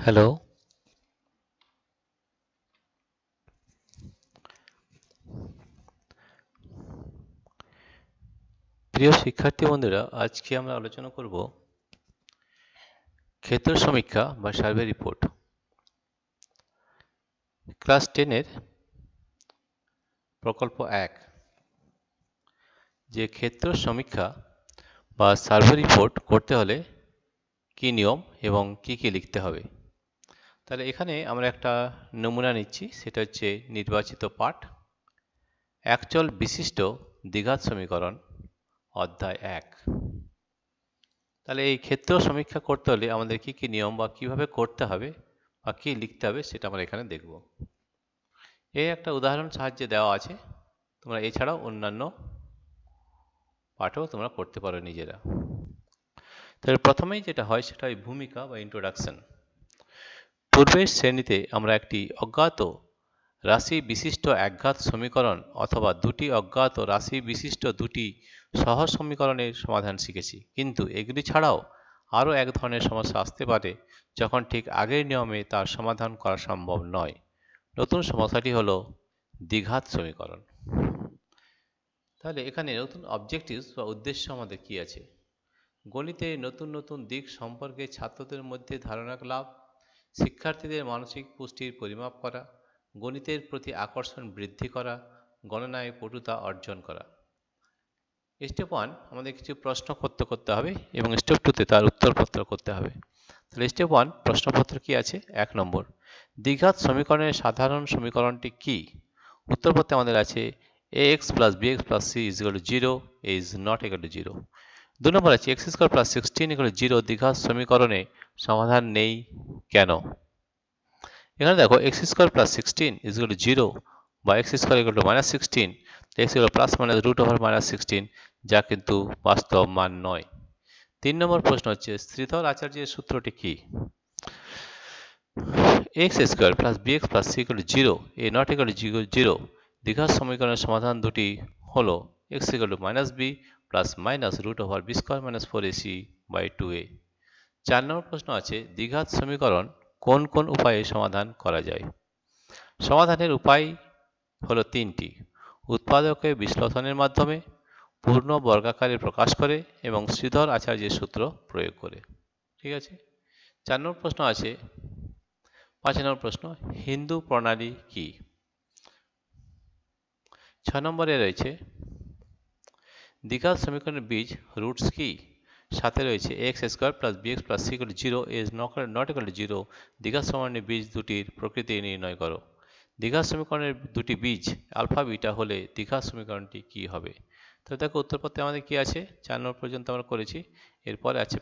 Hello. প্রিয় শিক্ষার্থী বন্ধুরা, আজকে আমরা আলোচনা করব ক্ষেত্র সমীক্ষা বা সার্ভে রিপোর্ট। ক্লাস 10 এর প্রকল্প 1 যে ক্ষেত্র সমীক্ষা বা সার্ভে রিপোর্ট করতে হলে কি নিয়ম এবং কি লিখতে হবে। তাহলে এখানে আমরা একটা নমুনা নিচ্ছি, সেটা হচ্ছে নির্বাচিত পাঠ একচল বিশিষ্ট দ্বিঘাত সমীকরণ অধ্যায় 1। তাহলে এই ক্ষেত্র সমীক্ষা করতে হলে আমাদের কি নিয়ম বা কিভাবে করতে হবে বা কি লিখতে হবে সেটা আমরা এখানে দেখব। এই একটা উদাহরণ সাহায্যে দেওয়া আছে, তোমরা এছাড়াও অন্যান্য পাঠও তোমরা করতে পারো নিজেরা। তাহলে প্রথমেই যেটা হয় সেটা হয় ভূমিকা বা ইন্ট্রোডাকশন। পূর্বের শ্রেণীতে আমরা একটি অজ্ঞাত রাশি বিশিষ্ট একঘাত সমীকরণ অথবা দুটি অজ্ঞাত রাশি বিশিষ্ট দুটি সহজ সমীকরণের সমাধান শিখেছি, কিন্তু এগুলি ছাড়াও আরও এক ধরনের সমস্যা আসতে পারে যখন ঠিক আগের নিয়মে তার সমাধান করা সম্ভব নয়। নতুন সমস্যাটি হলো দ্বিঘাত সমীকরণ। তাহলে এখানে নতুন অবজেক্টিভস বা উদ্দেশ্য আমাদের কি আছে? গণিতে নতুন নতুন দিক সম্পর্কে ছাত্রদের মধ্যে ধারণা লাভ, শিক্ষার্থীদের মানসিক পুষ্টির পরিমাপ করা, গণিতের প্রতি আকর্ষণ বৃদ্ধি করা, গণনায় পটুতা অর্জন করা। স্টেপ 1 আমাদের কিছু প্রশ্ন করতে হবে এবং স্টেপ 2তে তার উত্তরপত্র করতে হবে। তাহলে স্টেপ 1 প্রশ্নপত্র কি আছে? 1 নম্বর, দ্বিঘাত সমীকরণের সাধারণ সমীকরণটি কি? উত্তরপত্রে আমাদের আছে ax plus bx plus c is equal to 0 is not equal to 0। 2 নম্বর আছে x square plus 16 equal to 0 দ্বিঘাত সমীকরণে সমাধান নেই কেন? এখানে দেখো x square plus 16 is equal to 0 বা x square equal to minus 16, x equal plus minus root over minus 16, যা কিন্তু বাস্তব মান নয়। 3 নম্বর প্রশ্ন হচ্ছে শ্রীধর আচার্যের সূত্রটি কি? x square plus bx plus c equal to 0 a not equal to 0 দ্বিঘাত সমীকরণের সমাধান দুটি হলো x equal to minus b plus minus root over b square minus 4ac by 2a। 4 number প্রশ্ন আছে দ্বিঘাত সমীকরণ কোন কোন উপায়ে সমাধান করা যায়? সমাধানের উপায় হলো তিনটি: উৎপাদকে বিশ্লেষণের মাধ্যমে, পূর্ণ বর্গাকারে প্রকাশ করে এবং শ্রীধর আচার্যের সূত্র প্রয়োগ করে। ঠিক আছে। 4 নম্বর প্রশ্ন আছে 5 নম্বর প্রশ্ন, হিন্দু প্রণালী কি? 6 নম্বরে রয়েছে দ্বিঘাত সমীকরণের বীজ রুটস কি? 7 রয়েছে x square plus bx plus c equal to 0 is not equal to 0 দ্বিঘাত সমীকরণের বীজ দুটির প্রকৃতি নির্ণয় করো। দ্বিঘাত সমীকরণের দুটি বীজ আলফা বিটা হলে দ্বিঘাত সমীকরণটি কি হবে? তো দেখো উত্তরপত্রে আমাদের কি আছে, 4 নম্বর পর্যন্ত আমরা করেছি। এরপরে আছে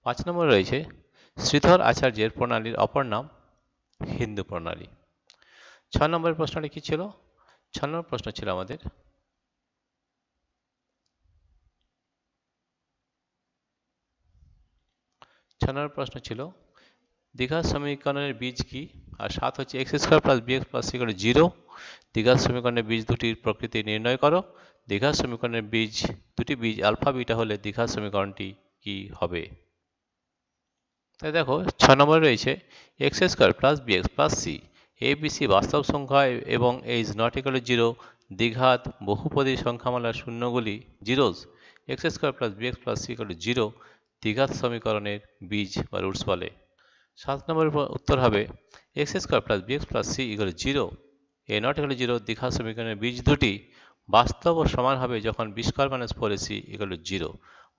5 নম্বর রয়েছে শ্রীধর আচার্যের প্রণালীর অপর নাম হিন্দু প্রণালী। 6 নম্বরের প্রশ্নটি কি ছিল? 6 নম্বর প্রশ্ন ছিল আমাদের দ্বিঘাত সমীকরণের বীজ কি? আর 7 হচ্ছে x square plus bx plus c equal to 0 দ্বিঘাত সমীকরণের বীজ দুটির প্রকৃতি নির্ণয় করো। দ্বিঘাত সমীকরণের বীজ দুটি বীজ আলফা বিটা হলে দ্বিঘাত সমীকরণটি কি হবে? তাই দেখো 6 নম্বরে রয়েছে x square plus bx plus c abc বাস্তব সংখ্যা এবং is not equal to 0 দ্বিঘাত বহুপদী সংখ্যামালার শূন্যগুলি zeros x square plus bx plus c equal to 0 দ্বিঘাত সমীকরণের বীজ বা রুটস বলে। 7 নম্বরের উত্তর হবে x square plus bx plus c equal to 0 a not equal to 0 দ্বিঘাত সমীকরণের বীজ দুটি বাস্তব ও সমান হবে যখন b square minus 4ac equal to 0।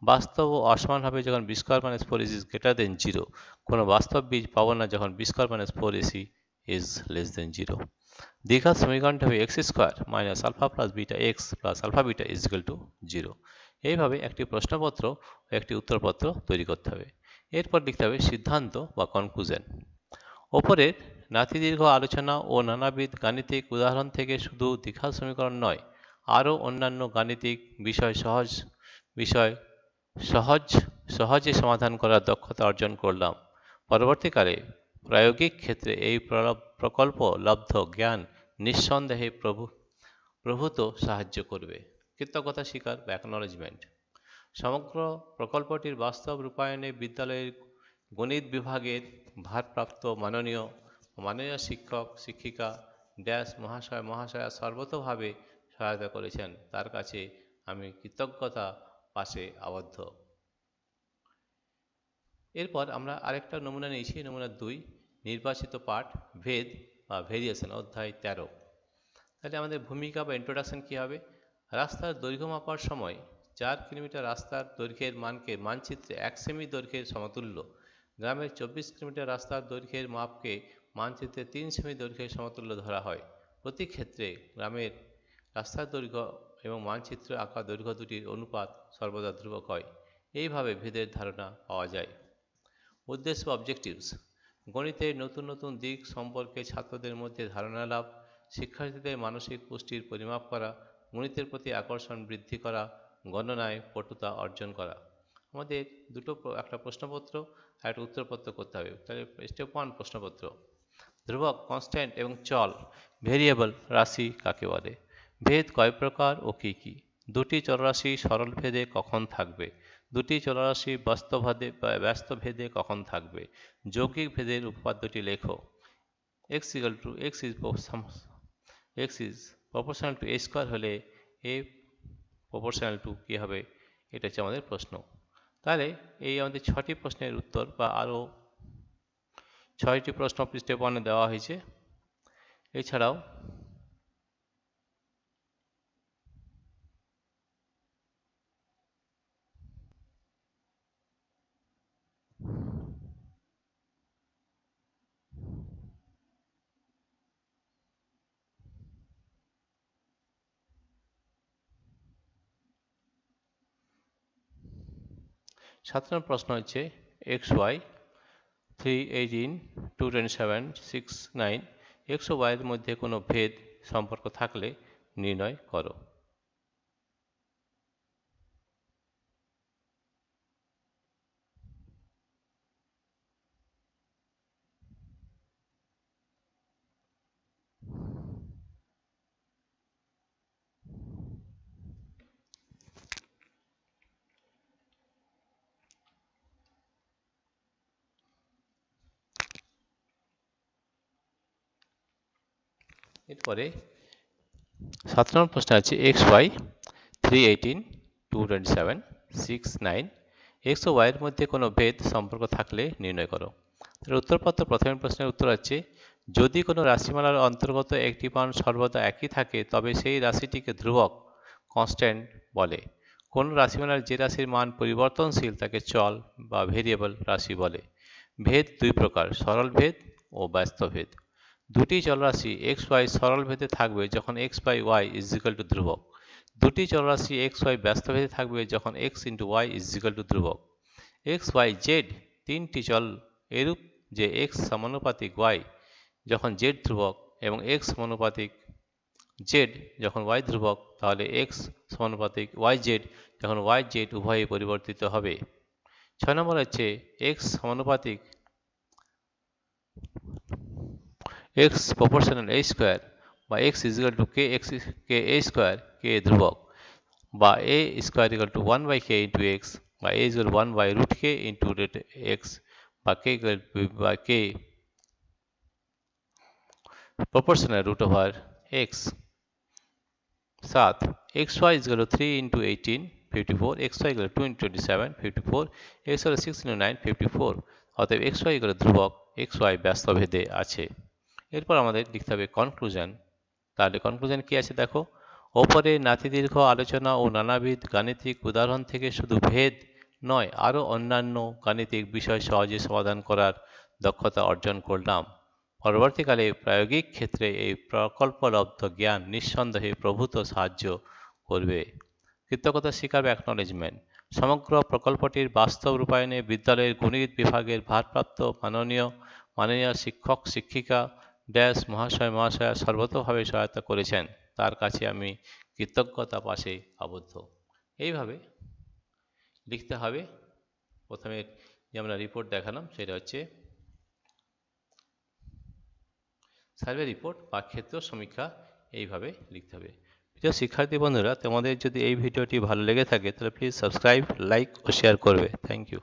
বাস্তব ও অসমান হবে যখন b square minus 4ac is greater than 0। কোনো বাস্তব বীজ পাবো না যখন b square minus 4ac is less than 0। দ্বিঘাত সমীকরণটি হবে x square minus alpha plus beta x plus alpha beta is equal to 0। এইভাবে একটি প্রশ্নপত্র ও একটি উত্তরপত্র তৈরি করতে হবে। এরপর লিখতে হবে সিদ্ধান্ত বা কনক্লুশন। ওপরের নাতিদীর্ঘ আলোচনা ও নানাবিধ গাণিতিক উদাহরণ থেকে শুধু দ্বিঘাত সমীকরণ নয়, আরও অন্যান্য গাণিতিক বিষয় সহজে সমাধান করার দক্ষতা অর্জন করলাম। পরবর্তীকালে প্রায়োগিক ক্ষেত্রে এই প্রকল্প লব্ধ জ্ঞান নিঃসন্দেহে প্রভূত সাহায্য করবে। কৃতজ্ঞতা স্বীকার বা অ্যাকনলেজমেন্ট। সমগ্র প্রকল্পটির বাস্তব রূপায়ণে বিদ্যালয়ের গণিত বিভাগের ভারপ্রাপ্ত মাননীয় শিক্ষক শিক্ষিকা ড্যাশ মহাশয়া সর্বতোভাবে সহায়তা করেছেন, তার কাছে আমি কৃতজ্ঞতা পাশে আবদ্ধ। এরপর আমরা আরেকটা নমুনা নিয়েছি, নমুনা 2, নির্বাচিত পাঠ ভেদ বা ভেরিয়েশন, অধ্যায় 13। তাহলে আমাদের ভূমিকা বা ইন্ট্রোডাকশন কী হবে? রাস্তার দৈর্ঘ্য মাপার সময় 4 কিলোমিটার রাস্তার দৈর্ঘ্যের মানকে মানচিত্রে 1 সেমি দৈর্ঘ্যের সমতুল্য, গ্রামের 24 কিলোমিটার রাস্তার দৈর্ঘ্যের মাপকে মানচিত্রে 3 সেমি দৈর্ঘ্যের সমতুল্য ধরা হয়। প্রতি ক্ষেত্রে গ্রামের রাস্তার দৈর্ঘ্য এবং মানচিত্রে আঁকা দৈর্ঘ্য দুটির অনুপাত সর্বদা ধ্রুবক হয়। এইভাবে ভেদের ধারণা পাওয়া যায়। উদ্দেশ্য বা অবজেক্টিভস: গণিতের নতুন নতুন দিক সম্পর্কে ছাত্রদের মধ্যে ধারণা লাভ, শিক্ষার্থীদের মানসিক পুষ্টির পরিমাপ করা, গণিতের প্রতি আকর্ষণ বৃদ্ধি করা, গণনায় পটুতা অর্জন করা। আমাদের একটা প্রশ্নপত্র আর একটা উত্তরপত্র করতে হবে। তাহলে স্টেপ 1 প্রশ্নপত্র। ধ্রুবক কনস্ট্যান্ট এবং চল ভেরিয়েবল রাশি কাকে বলে? ভেদ কয় প্রকার ও কী কী? দুটি চলরাশি সরল ভেদে কখন থাকবে? দুটি চলরাশি ব্যস্ত ভেদে কখন থাকবে? যৌগিক ভেদের উপপাদ্যটি লেখো। x is proportional to a square হলে a proportional to কী হবে? এটা হচ্ছে আমাদের প্রশ্ন। তাহলে এই আমাদের 6টি প্রশ্নের উত্তর বা আরও 6টি প্রশ্ন স্টেপ 1-এ দেওয়া হয়েছে। এছাড়াও সাত নম্বর প্রশ্ন হচ্ছে xy 318 227 69 x ও y এর মধ্যে কোনো ভেদ সম্পর্ক থাকলে নির্ণয় করো। এরপরে 7 নম্বর প্রশ্ন আছে xy 318 227 69 x ও y এর মধ্যে কোনো ভেদ সম্পর্ক থাকলে নির্ণয় করো। তার উত্তরপত্র প্রথম প্রশ্নের উত্তর আছে, যদি কোনো রাশিমালার অন্তর্গত একটি মান সর্বদা একই থাকে তবে সেই রাশিটিকে ধ্রুবক কনস্ট্যান্ট বলে। কোন রাশিমালার যে রাশির মান পরিবর্তনশীল তাকে চল বা ভেরিয়েবল রাশি বলে। ভেদ দুই প্রকার, সরল ভেদ ও ব্যস্ত ভেদ। দুটি চলরাশি x y সরল ভেদে থাকবে যখন x by y is equal to ধ্রুবক। দুটি চলরাশি x y ব্যস্ত ভেদে থাকবে যখন x into y is equal to ধ্রুবক। x y z তিনটি চল এরূপ যে x সমানুপাতিক y যখন z ধ্রুবক এবং x সমানুপাতিক z যখন y ধ্রুবক, তাহলে x সমানুপাতিক yz যখন yz উভয়ই পরিবর্তিত হবে। 6 নম্বর হচ্ছে x সমানুপাতিক x proportional a স্কয়ার বা x is equal to k a square k ধ্রুবক বা a square equal to 1 by k into x বা a is equal to 1 by root k into root x বা k equal to by k proportional root over x। 7 xy is equal to 3 into 18 54 xy equal to 2 into 27 54 x হলো 6 into 9 54। অতএব xy equal to ধ্রুবক, xy ব্যস্ত ভেদে আছে। এরপর আমাদের লিখতে হবে কনক্লুশন। তাহলে কনক্লুশন কি আছে দেখো, ওপরে নাতিদীর্ঘ আলোচনা ও নানাবিধ গাণিতিক উদাহরণ থেকে শুধু ভেদ নয় আরও অন্যান্য গাণিতিক বিষয় সহজে সমাধান করার দক্ষতা অর্জন করলাম। পরবর্তীকালে প্রায়োগিক ক্ষেত্রে এই প্রকল্পলব্ধ জ্ঞান নিঃসন্দেহে প্রভূত সাহায্য করবে। কৃতজ্ঞতা স্বীকার বা অ্যাকনলেজমেন্ট। সমগ্র প্রকল্পটির বাস্তব রূপায়ণে বিদ্যালয়ের গণিত বিভাগের ভারপ্রাপ্ত মাননীয় শিক্ষক শিক্ষিকা ড্যাশ মহাশয়া সর্বতোভাবে সহায়তা করেছেন, তার কাছে আমি কৃতজ্ঞতা পাশে আবদ্ধ। এইভাবে লিখতে হবে। প্রথমে যে আমরা রিপোর্ট দেখালাম সেটা হচ্ছে সার্ভে রিপোর্ট বা ক্ষেত্র সমীক্ষা, এইভাবে লিখতে হবে। প্রিয় শিক্ষার্থী বন্ধুরা, তোমাদের যদি এই ভিডিওটি ভালো লেগে থাকে তাহলে প্লিজ সাবস্ক্রাইব, লাইক ও শেয়ার করবে। Thank you.